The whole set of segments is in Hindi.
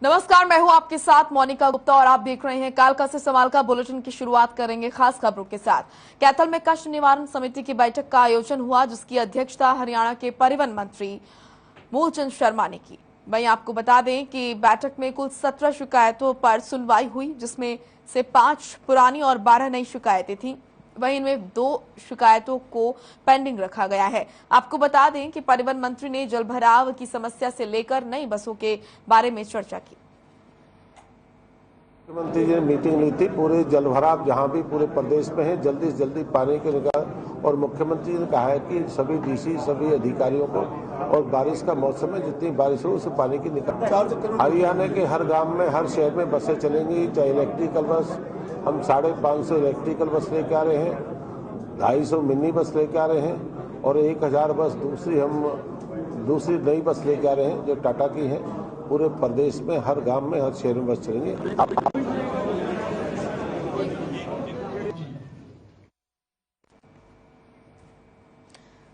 नमस्कार, मैं हूं आपके साथ मोनिका गुप्ता और आप देख रहे हैं कालका से सवाल का बुलेटिन की शुरुआत करेंगे खास खबरों के साथ। कैथल में कष्ट निवारण समिति की बैठक का आयोजन हुआ, जिसकी अध्यक्षता हरियाणा के परिवहन मंत्री मूलचंद शर्मा ने की। वहीं आपको बता दें कि बैठक में कुल 17 शिकायतों पर सुनवाई हुई, जिसमें से 5 पुरानी और 12 नई शिकायतें थीं। वहीं इनमें 2 शिकायतों को पेंडिंग रखा गया है। आपको बता दें कि परिवहन मंत्री ने जलभराव की समस्या से लेकर नई बसों के बारे में चर्चा की। मुख्यमंत्री जी ने मीटिंग ली थी, पूरे जलभराव जहां भी पूरे प्रदेश में है जल्दी से जल्दी पानी के निकाल, और मुख्यमंत्री जी ने कहा है कि सभी डीसी सभी अधिकारियों को, और बारिश का मौसम है जितनी बारिश हो उसे पानी की निकाल। हरियाणा के हर गांव में हर शहर में बसें चलेंगी, चाहे इलेक्ट्रिकल बस, हम 550 इलेक्ट्रिकल बस लेके आ रहे हैं, 250 मिनी बस लेके आ रहे हैं, और 1000 बस दूसरी नई बस लेके आ रहे हैं जो टाटा की है। पूरे प्रदेश में हर गांव में हर शहर में बस चलेंगे।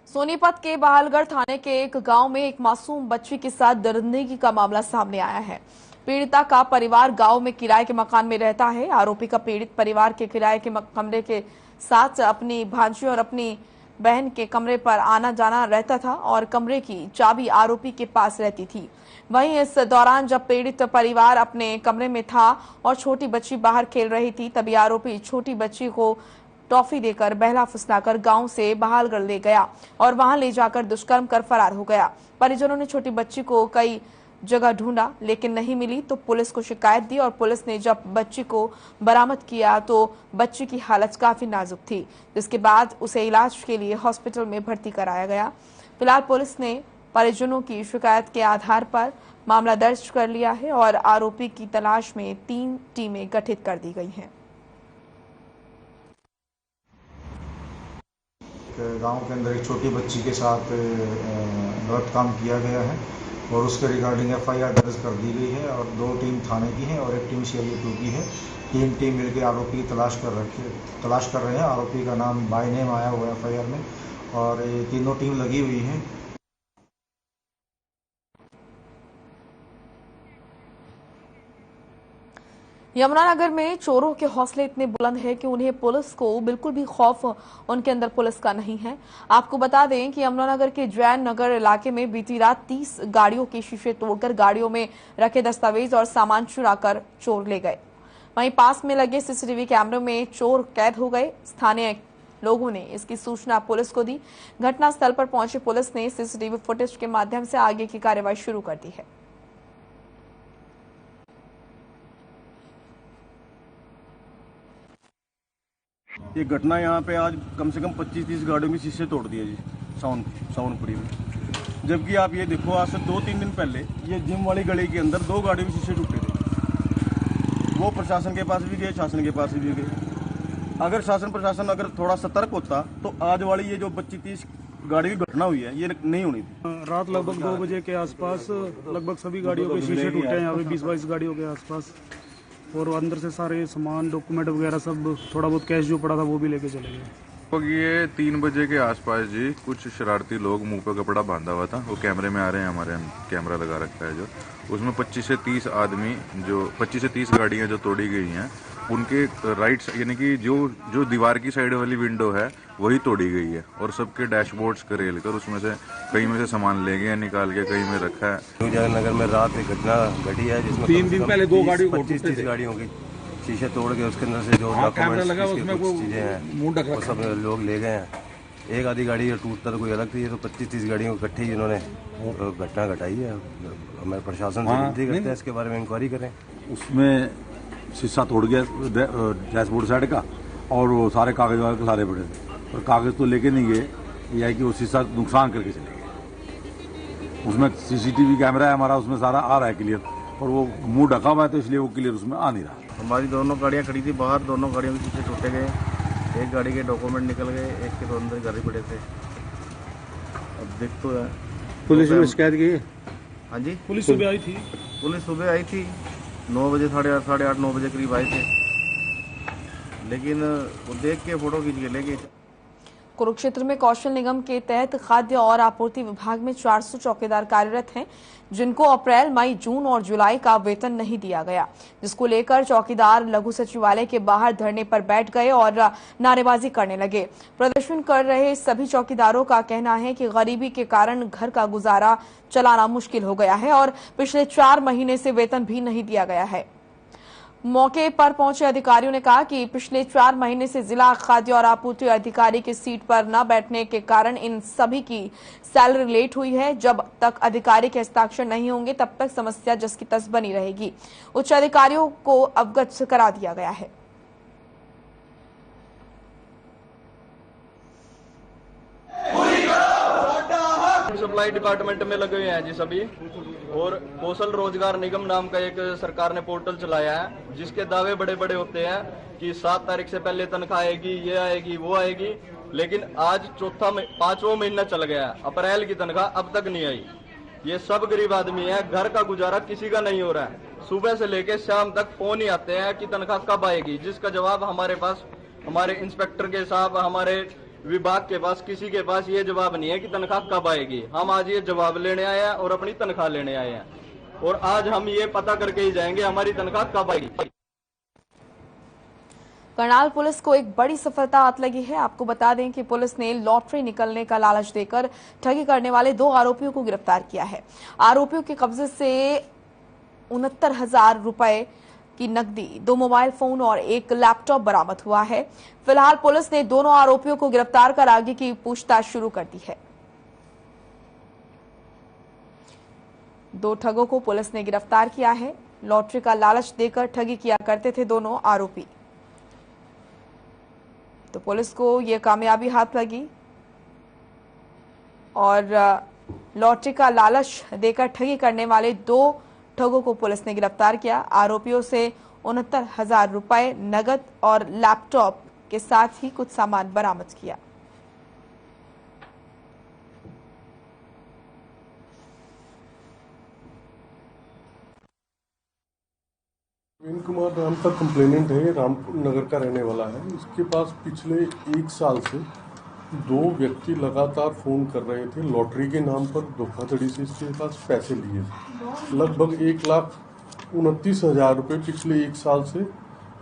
सोनीपत के बहालगढ़ थाने के एक गांव में एक मासूम बच्ची के साथ दरिंदगी का मामला सामने आया है। पीड़िता का परिवार गांव में किराए के मकान में रहता है। आरोपी का पीड़ित परिवार के किराए के कमरे के साथ अपनी भांजी और अपनी बहन के कमरे पर आना जाना रहता था और कमरे की चाबी आरोपी के पास रहती थी। वहीं इस दौरान जब पीड़ित परिवार अपने कमरे में था और छोटी बच्ची बाहर खेल रही थी, तभी आरोपी छोटी बच्ची को टॉफी देकर बहला फुसलाकर गांव से बहालगढ़ ले गया और वहां ले जाकर दुष्कर्म कर फरार हो गया। परिजनों ने छोटी बच्ची को कई जगह ढूंढा लेकिन नहीं मिली, तो पुलिस को शिकायत दी और पुलिस ने जब बच्ची को बरामद किया तो बच्ची की हालत काफी नाजुक थी, जिसके बाद उसे इलाज के लिए हॉस्पिटल में भर्ती कराया गया। फिलहाल पुलिस ने परिजनों की शिकायत के आधार पर मामला दर्ज कर लिया है और आरोपी की तलाश में 3 टीमें गठित कर दी गई हैं। गांव के अंदर एक छोटी बच्ची के साथ गलत काम किया गया है और उसके रिगार्डिंग एफआईआर दर्ज कर दी गई है और 2 टीम थाने की है और 1 टीम CIA2 की है। 3 टीम मिलकर आरोपी की तलाश कर रहे हैं। आरोपी का नाम बाय नेम आया हुआ है एफआईआर में और ये तीनों टीम लगी हुई है। यमुनानगर में चोरों के हौसले इतने बुलंद है कि उन्हें पुलिस को बिल्कुल भी खौफ उनके अंदर पुलिस का नहीं है। आपको बता दें कि यमुनानगर के जैन नगर इलाके में बीती रात 30 गाड़ियों के शीशे तोड़कर गाड़ियों में रखे दस्तावेज और सामान चुराकर चोर ले गए। वहीं पास में लगे CCTV कैमरे में चोर कैद हो गए। स्थानीय लोगों ने इसकी सूचना पुलिस को दी। घटनास्थल पर पहुंची पुलिस ने CCTV फुटेज के माध्यम से आगे की कार्रवाई शुरू कर दी है। ये घटना यहाँ पे आज कम से कम 25-30 गाड़ियों के शीशे तोड़ दिए जी सावनपुरी में। जबकि आप ये देखो, आज से 2-3 दिन पहले ये जिम वाली गली के अंदर 2 गाड़ियों के शीशे टूटे थे। वो प्रशासन के पास भी गए, शासन के पास भी गए। अगर शासन प्रशासन अगर थोड़ा सतर्क होता तो आज वाली ये जो 25-30 गाड़ी की घटना हुई है ये नहीं होनी थी। रात लगभग 2 बजे के आसपास लगभग सभी गाड़ियों के शीशे टूटे हैं। यहाँ पे 20-22 गाड़ियों के आसपास, और अंदर से सारे सामान डॉक्यूमेंट वगैरह सब, थोड़ा बहुत कैश जो पड़ा था वो भी लेके चले गए। ये 3 बजे के आसपास जी कुछ शरारती लोग, मुंह पे कपड़ा बांधा हुआ था, वो कैमरे में आ रहे हैं, हमारे कैमरा लगा रखा है जो, उसमें 25 से 30 आदमी, जो 25 से 30 गाड़ियां जो तोड़ी गई हैं उनके राइट यानी कि जो दीवार की साइड वाली विंडो है वही तोड़ी गई है और सबके डैशबोर्ड्स करेल कर उसमें से कई में से सामान ले गए निकाल के, कई में रखा है। नगर में रात एक घटना घटी है जिसमें 3 दिन पहले 2 गाड़ी 25-30 गाड़ियों की शीशे तोड़ के उसके अंदर से जो डॉक्यूमेंट्स चीजें हैं वो सब लोग ले गए हैं। एक आधी गाड़ी टूटता तो कोई अलग थी, ये तो 25-30 गाड़ियों को इकट्ठी इन्होंने घटना घटाई है। हमारे प्रशासन से विनती करते हैं इसके बारे में इंक्वायरी करें। उसमें शीशा तोड़ गया डैशबोर्ड साइड का और वो सारे कागज वागज सारे पड़े थे और कागज तो लेके नहीं गए, यह है कि वो शीशा नुकसान करके चले गए। उसमें CCTV कैमरा है हमारा, उसमें सारा आ रहा है क्लियर, और वो मुंह ढका हुआ है तो इसलिए वो क्लियर उसमें आ नहीं रहा। हमारी दोनों गाड़ियाँ खड़ी थी बाहर, दोनों गाड़ियों के शीशे टूटे गए, एक गाड़ी के डॉक्यूमेंट निकल गए, एक के तो अंदर गाड़ी पड़े थे। अब देख तो है। पुलिस ने शिकायत की? हाँ जी, पुलिस सुबह आई थी। पुलिस सुबह आई थी 9 बजे, 8:30 9 बजे करीब आए थे, लेकिन वो देख के फोटो खींच के ले गए। कुरुक्षेत्र में कौशल निगम के तहत खाद्य और आपूर्ति विभाग में 400 चौकीदार कार्यरत हैं, जिनको अप्रैल, मई, जून और जुलाई का वेतन नहीं दिया गया, जिसको लेकर चौकीदार लघु सचिवालय के बाहर धरने पर बैठ गए और नारेबाजी करने लगे। प्रदर्शन कर रहे सभी चौकीदारों का कहना है कि गरीबी के कारण घर का गुजारा चलाना मुश्किल हो गया है और पिछले 4 महीने से वेतन भी नहीं दिया गया है। मौके पर पहुंचे अधिकारियों ने कहा कि पिछले 4 महीने से जिला खाद्य और आपूर्ति अधिकारी की सीट पर न बैठने के कारण इन सभी की सैलरी लेट हुई है। जब तक अधिकारी के हस्ताक्षर नहीं होंगे तब तक समस्या जस की तस बनी रहेगी। उच्च अधिकारियों को अवगत करा दिया गया है। सप्लाई डिपार्टमेंट में लगे हुए हैं जी सभी, और कौशल रोजगार निगम नाम का एक सरकार ने पोर्टल चलाया है, जिसके दावे बड़े बड़े होते हैं कि 7 तारीख से पहले तनख्वाह आएगी, ये आएगी, वो आएगी, लेकिन आज 5वां महीना चल गया है, अप्रैल की तनख्वाह अब तक नहीं आई। ये सब गरीब आदमी है, घर का गुजारा किसी का नहीं हो रहा है। सुबह से लेकर शाम तक फोन ही आते हैं कि तनख्वाह कब आएगी, जिसका जवाब हमारे पास, हमारे इंस्पेक्टर के साहब, हमारे विभाग के पास, किसी के पास ये जवाब नहीं है कि तनख्वाह कब आएगी। हम आज ये जवाब लेने आए हैं और अपनी तनख्वाह लेने आए हैं, और आज हम ये पता करके ही जाएंगे हमारी तनख्वाह कब आएगी। करनाल पुलिस को एक बड़ी सफलता हाथ लगी है। आपको बता दें कि पुलिस ने लॉटरी निकलने का लालच देकर ठगी करने वाले 2 आरोपियों को गिरफ्तार किया है। आरोपियों के कब्जे से 69,000 रुपए की नकदी, 2 मोबाइल फोन और 1 लैपटॉप बरामद हुआ है। फिलहाल पुलिस ने दोनों आरोपियों को गिरफ्तार कर आगे की पूछताछ शुरू कर दी है। 2 ठगों को पुलिस ने गिरफ्तार किया है। लॉटरी का लालच देकर ठगी किया करते थे दोनों आरोपी, तो पुलिस को यह कामयाबी हाथ लगी और लॉटरी का लालच देकर ठगी करने वाले 2 ठगों को पुलिस ने गिरफ्तार किया। आरोपियों से 69,000 रुपए नगद और लैपटॉप के साथ ही कुछ सामान बरामद किया। प्रवीण कुमार नाम का कंप्लेनेंट है, रामपुर नगर का रहने वाला है। इसके पास पिछले 1 साल से 2 व्यक्ति लगातार फोन कर रहे थे, लॉटरी के नाम पर धोखाधड़ी से इसके पास पैसे लिए थे। लगभग 1,29,000 रुपये पिछले 1 साल से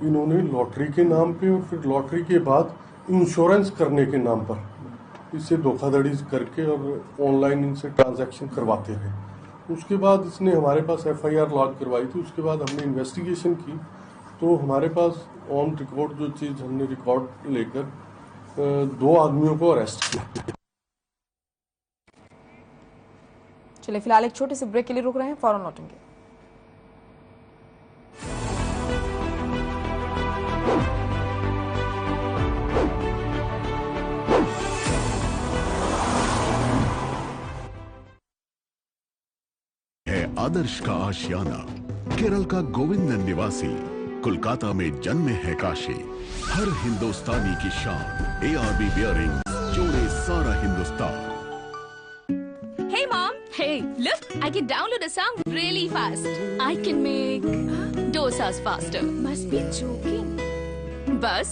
इन्होंने लॉटरी के नाम पे और फिर लॉटरी के बाद इंश्योरेंस करने के नाम पर इससे धोखाधड़ी करके और ऑनलाइन इनसे ट्रांजैक्शन करवाते रहे। उसके बाद इसने हमारे पास FIR लॉग करवाई थी। उसके बाद हमने इन्वेस्टिगेशन की तो हमारे पास ऑन रिकॉर्ड जो चीज़ हमने रिकॉर्ड लेकर 2 आदमियों को अरेस्ट किया। चलिए फिलहाल एक छोटे से ब्रेक के लिए रुक रहे हैं, फौरन लौटेंगे। आदर्श का आशियाना, केरल का गोविंदन निवासी, कोलकाता में जन्म है काशी। हर हिंदुस्तानी की शान, ARB बियरिंग जोड़े सारा Hindustan. Hey mom, hey, look, I can download a song really fast. I can make dosas faster. Must be joking. Bus,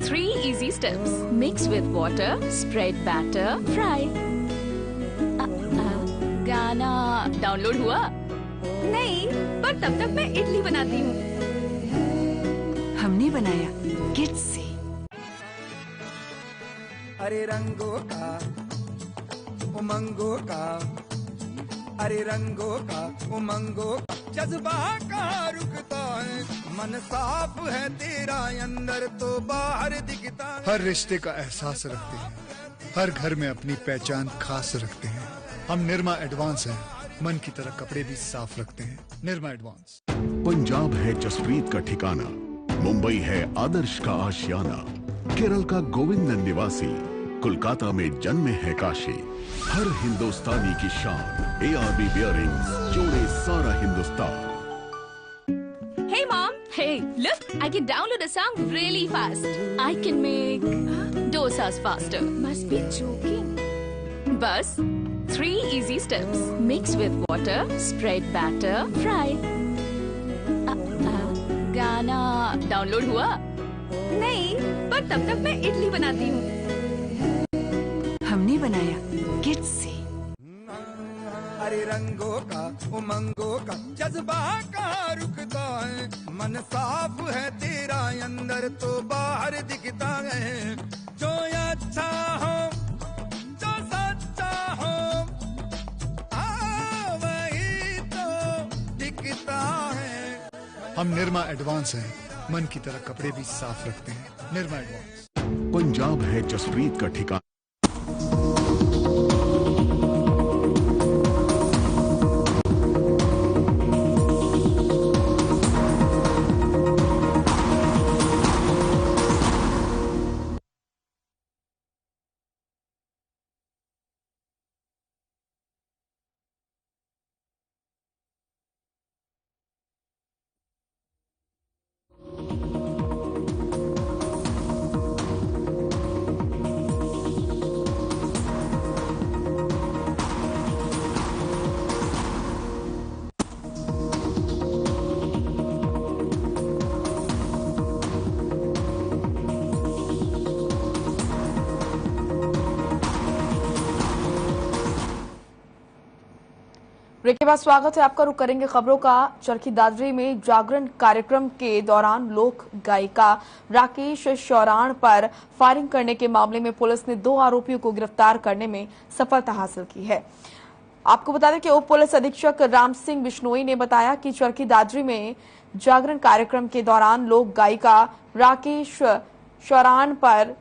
3 easy steps. Mix with water, spread batter, fry. गाना डाउनलोड हुआ? नहीं, पर तब तक मैं इडली बनाती हूँ। हमने बनाया किड्स से। अरे रंगों का, उमंगों का, अरे रंगों का, उमंगों का, जज्बा कहाँ रुकता है, मन साफ है तेरा, अंदर तो बाहर दिखता है। हर रिश्ते का एहसास रखते हैं, हर घर में अपनी पहचान खास रखते हैं। हम निर्मा एडवांस हैं, मन की तरह कपड़े भी साफ रखते हैं। निर्मा एडवांस। पंजाब है जसप्रीत का ठिकाना, मुंबई है आदर्श का आशियाना, केरल का गोविंदन निवासी, कोलकाता में जन्म है काशी। हर हिंदुस्तानी की शान, ARB बियरिंग जोड़े सारा Hindustan. Hey mom, hey, look, I can download a song really fast. I can make dosas faster. Must be joking. Bus, 3 easy steps. Mix with water, spread batter, fry. गाना डाउनलोड हुआ? नहीं, पर तब तक मैं इडली बनाती हूँ। बनाया। किड्स से। अरे रंगों का उमंगों का जज्बा कहाँ रुकता है, मन साफ है तेरा अंदर तो बाहर दिखता है। जो अच्छा हो जो सच्चा हो वही तो दिखता है। हम निरमा एडवांस हैं, मन की तरह कपड़े भी साफ रखते हैं। निरमा एडवांस। पंजाब है जसप्रीत का ठिकाना। ब्रेक के बाद स्वागत है आपका। रुक करेंगे खबरों का। चरखी दादरी में जागरण कार्यक्रम के दौरान लोक गायिका राकेश शौराण पर फायरिंग करने के मामले में पुलिस ने 2 आरोपियों को गिरफ्तार करने में सफलता हासिल की है। आपको बता दें कि उप पुलिस अधीक्षक राम सिंह बिश्नोई ने बताया कि चरखी दादरी में जागरण कार्यक्रम के दौरान लोक गायिका राकेश शौराण पर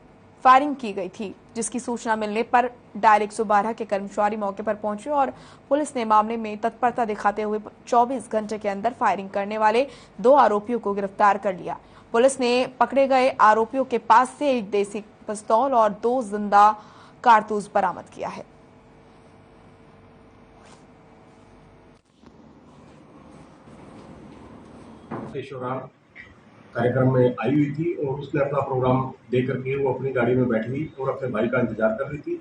फायरिंग की गई थी, जिसकी सूचना मिलने पर डायल 112 के कर्मचारी मौके पर पहुंचे और पुलिस ने मामले में तत्परता दिखाते हुए 24 घंटे के अंदर फायरिंग करने वाले 2 आरोपियों को गिरफ्तार कर लिया। पुलिस ने पकड़े गए आरोपियों के पास से एक देसी पिस्तौल और 2 जिंदा कारतूस बरामद किया है। कार्यक्रम में आई हुई थी और उसने अपना प्रोग्राम दे करके वो अपनी गाड़ी में बैठ गई और अपने भाई का इंतजार कर रही थी।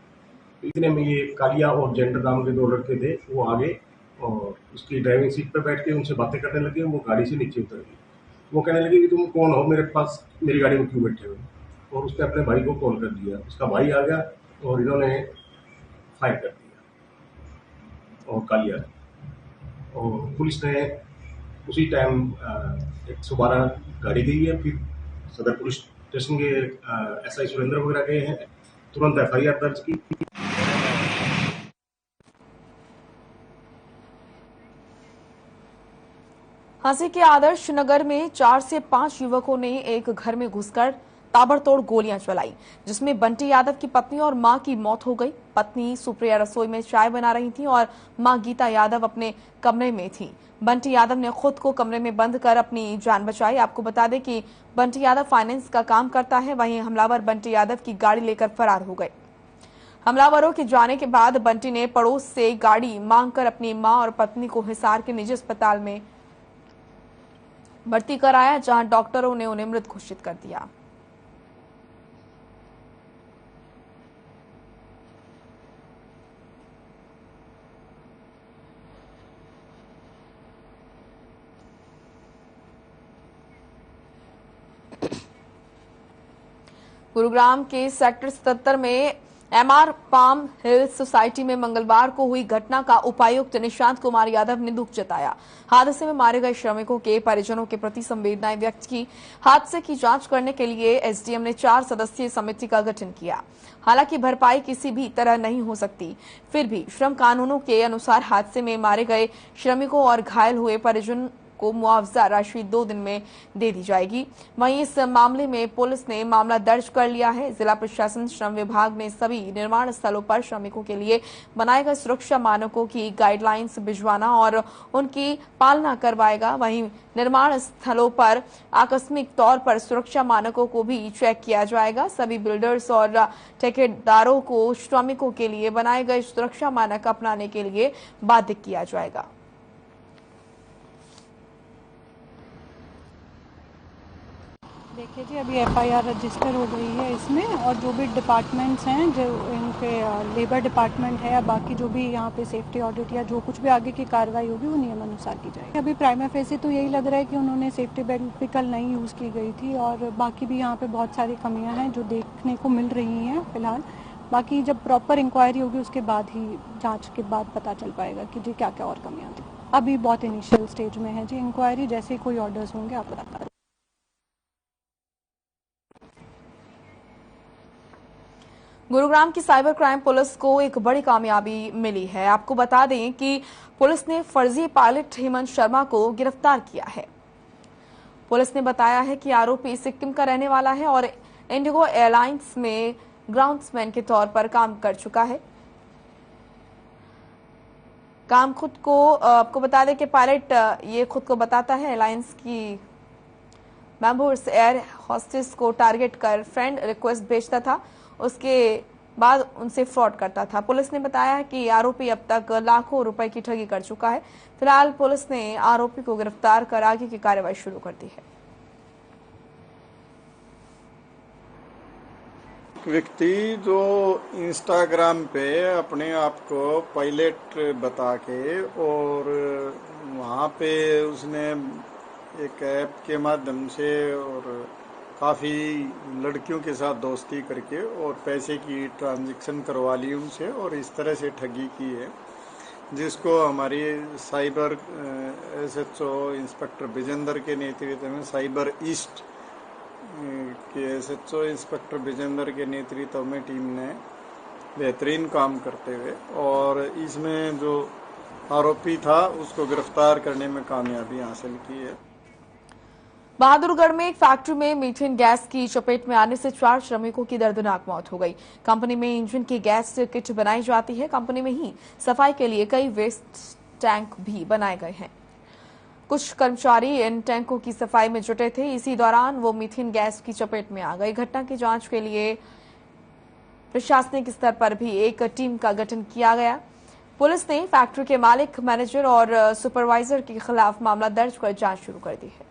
इतने में ये कालिया और जेंडर नाम के 2 लड़के थे, वो आगे और उसकी ड्राइविंग सीट पर बैठ के उनसे बातें करने लगे। वो गाड़ी से नीचे उतर गई। वो कहने लगे कि तुम कौन हो, मेरे पास मेरी गाड़ी में क्यों बैठे हो। और उसने अपने भाई को कॉल कर दिया। उसका भाई आ गया और इन्होंने फायर कर दिया और कालिया। और पुलिस ने उसी टाइम 112 गाड़ी गई है। फिर सदर पुलिस स्टेशन के एसआई सुरेंद्र वगैरह गए हैं, तुरंत FIR दर्ज की। झांसी के आदर्श नगर में 4 से 5 युवकों ने एक घर में घुसकर ताबड़तोड़ गोलियां चलाई, जिसमें बंटी यादव की पत्नी और मां की मौत हो गई। पत्नी सुप्रिया रसोई में चाय बना रही थी और मां गीता यादव अपने कमरे में थी। बंटी यादव ने खुद को कमरे में बंद कर अपनी जान बचाई। आपको बता दें कि बंटी यादव फाइनेंस का काम करता है। वहीं हमलावर बंटी यादव की गाड़ी लेकर फरार हो गए। हमलावरों के जाने के बाद बंटी ने पड़ोस से गाड़ी मांगकर अपनी मां और पत्नी को हिसार के निजी अस्पताल में भर्ती कराया, जहां डॉक्टरों ने उन्हें मृत घोषित कर दिया। गुरुग्राम के सेक्टर 77 में MR पाम हिल सोसाइटी में मंगलवार को हुई घटना का उपायुक्त निशांत कुमार यादव ने दुख जताया। हादसे में मारे गए श्रमिकों के परिजनों के प्रति संवेदनाएं व्यक्त की। हादसे की जांच करने के लिए SDM ने 4 सदस्यीय समिति का गठन किया। हालांकि भरपाई किसी भी तरह नहीं हो सकती, फिर भी श्रम कानूनों के अनुसार हादसे में मारे गए श्रमिकों और घायल हुए परिजन को मुआवजा राशि 2 दिन में दे दी जाएगी। वहीं इस मामले में पुलिस ने मामला दर्ज कर लिया है। जिला प्रशासन श्रम विभाग ने सभी निर्माण स्थलों पर श्रमिकों के लिए बनाए गए सुरक्षा मानकों की गाइडलाइंस भिजवाना और उनकी पालना करवाएगा। वहीं निर्माण स्थलों पर आकस्मिक तौर पर सुरक्षा मानकों को भी चेक किया जाएगा। सभी बिल्डर्स और ठेकेदारों को श्रमिकों के लिए बनाए गए सुरक्षा मानक अपनाने के लिए बाध्य किया जाएगा। देखिए जी, अभी FIR रजिस्टर हो गई है इसमें, और जो भी डिपार्टमेंट्स हैं, जो इनके लेबर डिपार्टमेंट है या बाकी जो भी यहाँ पे सेफ्टी ऑडिट या जो कुछ भी आगे की कार्रवाई होगी वो नियमानुसार की जाएगी। अभी प्राइमा फेसी तो यही लग रहा है कि उन्होंने सेफ्टी बेल्ट भी कल नहीं यूज़ की गई थी, और बाकी भी यहाँ पे बहुत सारी कमियाँ हैं जो देखने को मिल रही हैं फिलहाल। बाकी जब प्रॉपर इंक्वायरी होगी उसके बाद ही जांच के बाद पता चल पाएगा कि जी क्या क्या और कमियां थी। अभी बहुत इनिशियल स्टेज में है जी इंक्वायरी, जैसे ही कोई ऑर्डर्स होंगे आप बता दें। गुरुग्राम की साइबर क्राइम पुलिस को एक बड़ी कामयाबी मिली है। आपको बता दें कि पुलिस ने फर्जी पायलट हेमंत शर्मा को गिरफ्तार किया है। पुलिस ने बताया है कि आरोपी सिक्किम का रहने वाला है और इंडिगो एयरलाइंस में ग्राउंड्समैन के तौर पर काम कर चुका है। काम खुद को आपको बता दें कि पायलट ये खुद को बताता है एयरलाइंस की मेंबर्स एयर होस्टेस को टारगेट कर फ्रेंड रिक्वेस्ट भेजता था, उसके बाद उनसे फ्रॉड करता था। पुलिस ने बताया है कि आरोपी अब तक लाखों रुपए की ठगी कर चुका है। फिलहाल पुलिस ने आरोपी को गिरफ्तार कर आगे की कार्रवाई शुरू कर दी है। व्यक्ति जो इंस्टाग्राम पे अपने आप को पायलट बता के और वहाँ पे उसने एक ऐप के माध्यम से और काफ़ी लड़कियों के साथ दोस्ती करके और पैसे की ट्रांजैक्शन करवा ली उनसे और इस तरह से ठगी की है, जिसको हमारी साइबर SHO इंस्पेक्टर विजेंद्र के नेतृत्व में साइबर ईस्ट के SHO इंस्पेक्टर विजेंद्र के नेतृत्व में टीम ने बेहतरीन काम करते हुए और इसमें जो आरोपी था उसको गिरफ्तार करने में कामयाबी हासिल की है। बहादुरगढ़ में एक फैक्ट्री में मीथेन गैस की चपेट में आने से 4 श्रमिकों की दर्दनाक मौत हो गई। कंपनी में इंजन की गैस किट बनाई जाती है। कंपनी में ही सफाई के लिए कई वेस्ट टैंक भी बनाए गए हैं। कुछ कर्मचारी इन टैंकों की सफाई में जुटे थे। इसी दौरान वो मीथेन गैस की चपेट में आ गई। घटना की जांच के लिए प्रशासनिक स्तर पर भी एक टीम का गठन किया गया। पुलिस ने फैक्ट्री के मालिक, मैनेजर और सुपरवाइजर के खिलाफ मामला दर्ज कर जांच शुरू कर दी है।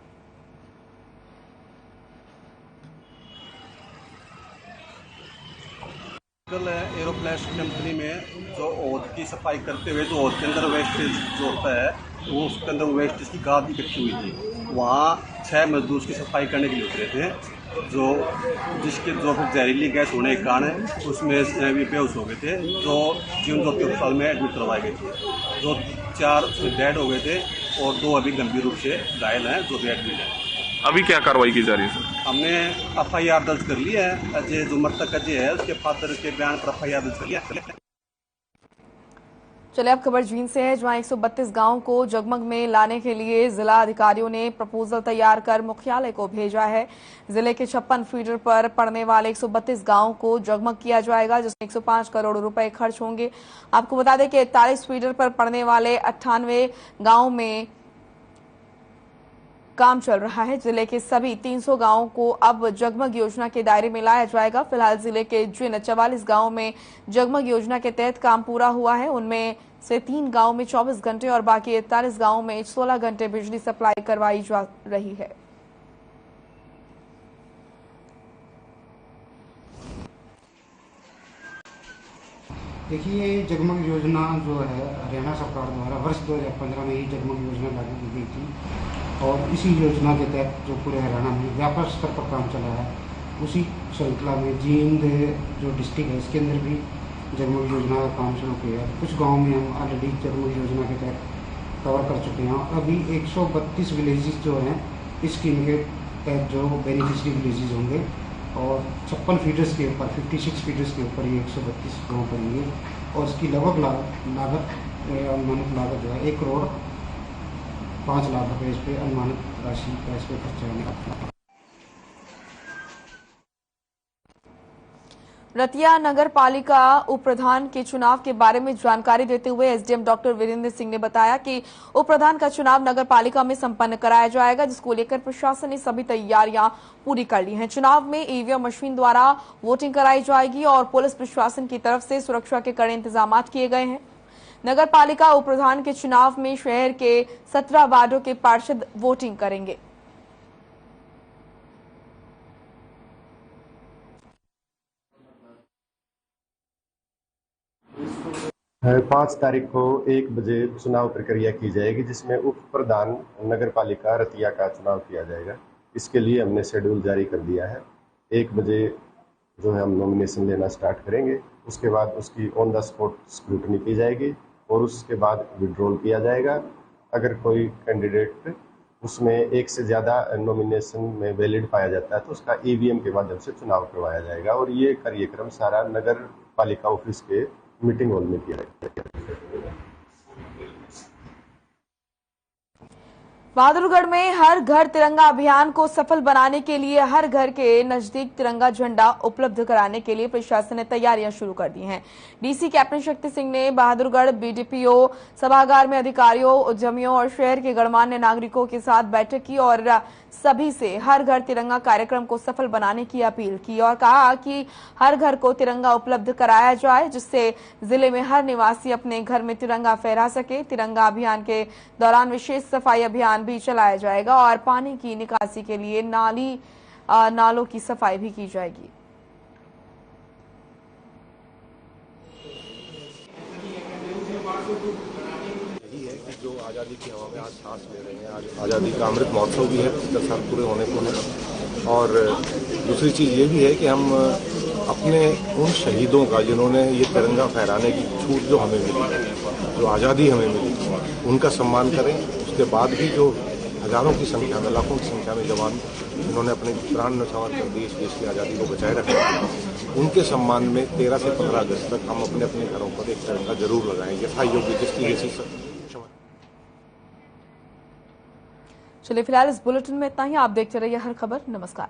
एरोप्लेस कंपनी में जो ओद की सफाई करते हुए जो ओद के अंदर वेस्टेज जो होता है वो उसके अंदर वेस्टेज की गाद इकट्ठी हुई थी। वहाँ 6 मजदूर उसकी सफाई करने के लिए उतरे थे, जो फिर जहरीली गैस होने के कारण उसमें भी बेहोश हो गए थे, जो जीवन ज्योति अस्पताल में एडमिट करवाए गए थे। जो 4 डेड हो गए थे और 2 अभी गंभीर रूप से घायल हैं, जो भी एडमिट हैं। अभी क्या कार्रवाई की जा रही है सर? हमने FIR दर्ज कर ली है। अजय जो मृतक अजय है उसके फादर के बयान पर FIR दर्ज कर लिया। चलिए अब खबर जींद से है, जहां 132 गांवों को जगमग में लाने के लिए जिला अधिकारियों ने प्रपोजल तैयार कर मुख्यालय को भेजा है। जिले के 56 फीडर पर पड़ने वाले 132 गांवों को जगमग किया जाएगा, जिसमें 105 करोड़ रुपए खर्च होंगे। आपको बता दें कि 41 फीडर पर पड़ने वाले 98 गांवों में काम चल रहा है। जिले के सभी 300 गांवों को अब जगमग योजना के दायरे में लाया जाएगा। फिलहाल जिले के जिन 44 गांवों में जगमग योजना के तहत काम पूरा हुआ है, उनमें से 3 गांवों में 24 घंटे और बाकी 41 गांवों में 16 घंटे बिजली सप्लाई करवाई जा रही है। देखिए, जगमग योजना जो है हरियाणा सरकार द्वारा वर्ष 2015 में ही जगमग योजना लागू की गई थी और इसी योजना के तहत जो पूरे हरियाणा में व्यापक स्तर पर काम चला है, उसी श्रृंखला में जींद जो डिस्ट्रिक्ट है इसके अंदर भी जगमग योजना का काम शुरू किया है। कुछ गाँव में हम ऑलरेडी जगमग योजना के तहत कवर कर चुके हैं। अभी 132 विलेजेस जो हैं इस स्कीम के तहत जो बेनिफिशरी विलेजेस होंगे और 56 फीडर्स के ऊपर 56 फीडर्स के ऊपर ये 132 गाँव पड़ेंगे और इसकी लगभग लागत अनुमानित लागत जो है 1 करोड़ 5 लाख रुपए इस पे अनुमानित राशि का इस पे खर्चा होने का। रतिया नगर पालिका उप प्रधान के चुनाव के बारे में जानकारी देते हुए एसडीएम डॉक्टर वीरेंद्र सिंह ने बताया कि उप प्रधान का चुनाव नगर पालिका में संपन्न कराया जाएगा, जिसको लेकर प्रशासन ने सभी तैयारियां पूरी कर ली हैं। चुनाव में ईवीएम मशीन द्वारा वोटिंग कराई जाएगी और पुलिस प्रशासन की तरफ से सुरक्षा के कड़े इंतजाम किए गए हैं। नगर पालिका उप प्रधान के चुनाव में शहर के 17 वार्डों के पार्षद वोटिंग करेंगे। 5 तारीख को 1 बजे चुनाव प्रक्रिया की जाएगी, जिसमें उप प्रधान नगर पालिका रतिया का चुनाव किया जाएगा। इसके लिए हमने शेड्यूल जारी कर दिया है। 1 बजे जो है हम नॉमिनेशन लेना स्टार्ट करेंगे। उसके बाद उसकी ऑन द स्पॉट स्क्रूटनी की जाएगी और उसके बाद विड्रॉल किया जाएगा। अगर कोई कैंडिडेट उसमें एक से ज़्यादा नॉमिनेशन में वैलिड पाया जाता है तो उसका ईवीएम के माध्यम से चुनाव करवाया जाएगा और ये कार्यक्रम सारा नगर पालिका ऑफिस के मीटिंग हॉल में किया जाएगा। बहादुरगढ़ में हर घर तिरंगा अभियान को सफल बनाने के लिए हर घर के नजदीक तिरंगा झंडा उपलब्ध कराने के लिए प्रशासन ने तैयारियां शुरू कर दी हैं। डीसी कैप्टन शक्ति सिंह ने बहादुरगढ़ बीडीपीओ सभागार में अधिकारियों, उद्यमियों और शहर के गणमान्य नागरिकों के साथ बैठक की और सभी से हर घर तिरंगा कार्यक्रम को सफल बनाने की अपील की और कहा कि हर घर को तिरंगा उपलब्ध कराया जाए जिससे जिले में हर निवासी अपने घर में तिरंगा फहरा सके। तिरंगा अभियान के दौरान विशेष सफाई अभियान भी चलाया जाएगा और पानी की निकासी के लिए नालों की सफाई भी की जाएगी। यही है कि जो आज़ादी की हवा में आज सांस ले रहे हैं, आज आज़ादी का अमृत महोत्सव भी है, 70 साल पूरे होने को है। और दूसरी चीज़ ये भी है कि हम अपने उन शहीदों का जिन्होंने ये तिरंगा फहराने की छूट जो हमें मिली है, जो आज़ादी हमें मिली, उनका सम्मान करें। उसके बाद भी जो हजारों की संख्या में, लाखों की संख्या में जवान जिन्होंने अपने प्राण न्यौछावर कर देश की आज़ादी को बचाए रखा, उनके सम्मान में 13 से 15 अगस्त तक हम अपने अपने घरों पर एक तिरंगा जरूर लगाएं। यथायोग्य जिसकी जैसी। चलिए फिलहाल इस बुलेटिन में इतना ही। आप देखते रहिए हर खबर। नमस्कार।